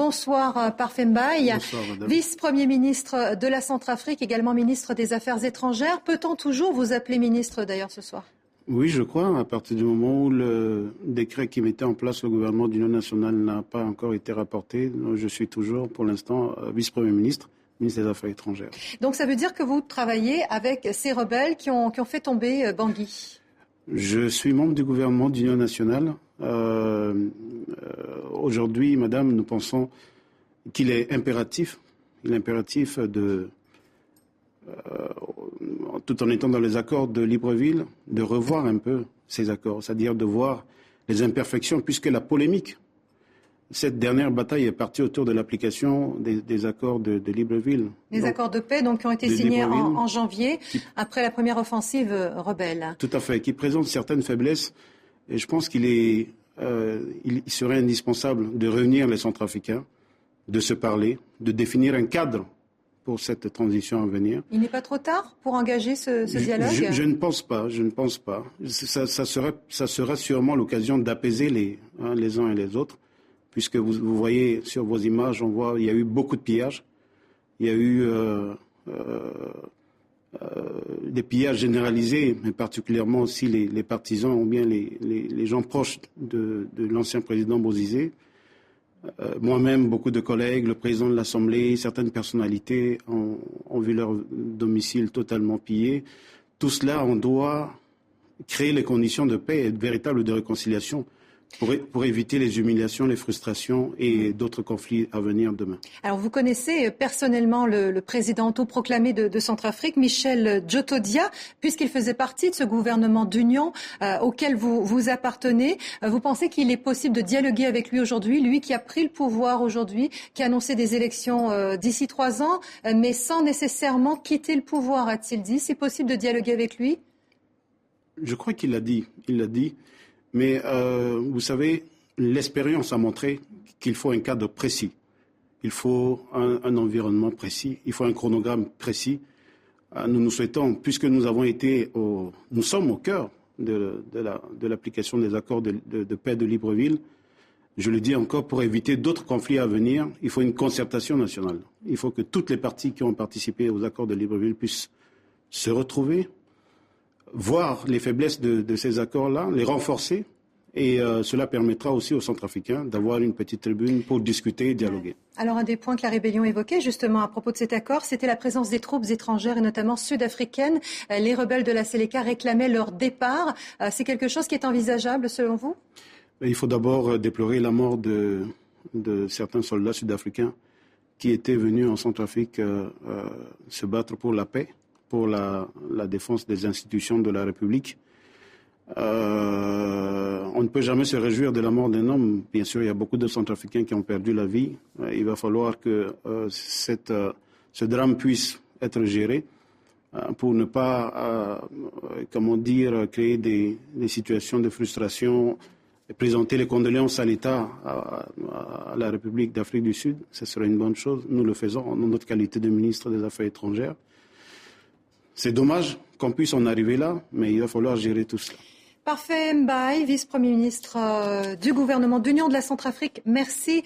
Bonsoir Parfait Mbaye. Bonsoir, madame. Vice-premier ministre de la Centrafrique, également ministre des Affaires étrangères. Peut-on toujours vous appeler ministre d'ailleurs ce soir ? Oui, je crois, à partir du moment où le décret qui mettait en place le gouvernement d'union nationale n'a pas encore été rapporté, je suis toujours, pour l'instant, vice-premier ministre des Affaires étrangères. Donc ça veut dire que vous travaillez avec ces rebelles qui ont fait tomber Bangui ? Je suis membre du gouvernement d'union nationale. Aujourd'hui, madame, nous pensons qu'il est impératif de... tout en étant dans les accords de Libreville, de revoir un peu ces accords, c'est-à-dire de voir les imperfections, puisque la polémique, cette dernière bataille est partie autour de l'application des accords de Libreville. Les accords de paix donc, qui ont été signés en janvier, après la première offensive rebelle. Tout à fait, qui présente certaines faiblesses, et je pense qu'il serait indispensable de réunir les Centrafricains, de se parler, de définir un cadre pour cette transition à venir. Il n'est pas trop tard pour engager ce dialogue ? Je ne pense pas. Ça sera sûrement l'occasion d'apaiser les uns et les autres, puisque vous voyez sur vos images, il y a eu beaucoup de pillages. Il y a eu des pillages généralisés, mais particulièrement aussi les partisans ou bien les gens proches de l'ancien président Bozizé. Moi-même, beaucoup de collègues, le président de l'Assemblée, certaines personnalités ont vu leur domicile totalement pillé. Tout cela, on doit créer les conditions de paix et véritables de réconciliation pour éviter les humiliations, les frustrations et d'autres conflits à venir demain. Alors, vous connaissez personnellement le président autoproclamé de Centrafrique, Michel Djotodia, puisqu'il faisait partie de ce gouvernement d'union auquel vous appartenez. Vous pensez qu'il est possible de dialoguer avec lui aujourd'hui, lui qui a pris le pouvoir aujourd'hui, qui a annoncé des élections d'ici 3 ans, mais sans nécessairement quitter le pouvoir, a-t-il dit ? C'est possible de dialoguer avec lui ? Je crois qu'il l'a dit. Mais vous savez, l'expérience a montré qu'il faut un cadre précis. Il faut un environnement précis. Il faut un chronogramme précis. Nous souhaitons, puisque nous sommes au cœur de l'application des accords de paix de Libreville, je le dis encore, pour éviter d'autres conflits à venir, il faut une concertation nationale. Il faut que toutes les parties qui ont participé aux accords de Libreville puissent se retrouver, voir les faiblesses de ces accords-là, les renforcer, et cela permettra aussi aux Centrafricains d'avoir une petite tribune pour discuter et dialoguer. Alors un des points que la rébellion évoquait justement à propos de cet accord, c'était la présence des troupes étrangères et notamment sud-africaines. Les rebelles de la Séléka réclamaient leur départ. C'est quelque chose qui est envisageable selon vous ? Il faut d'abord déplorer la mort de certains soldats sud-africains qui étaient venus en Centrafrique se battre pour la paix, pour la défense des institutions de la République. On ne peut jamais se réjouir de la mort d'un homme. Bien sûr, il y a beaucoup de Centrafricains qui ont perdu la vie. Il va falloir que ce drame puisse être géré pour ne pas, créer des situations de frustration et présenter les condoléances à l'État, à la République d'Afrique du Sud. Ce serait une bonne chose. Nous le faisons en notre qualité de ministre des Affaires étrangères. C'est dommage qu'on puisse en arriver là, mais il va falloir gérer tout cela. Parfait Mbaye, vice-premier ministre du gouvernement d'Union de la Centrafrique. Merci.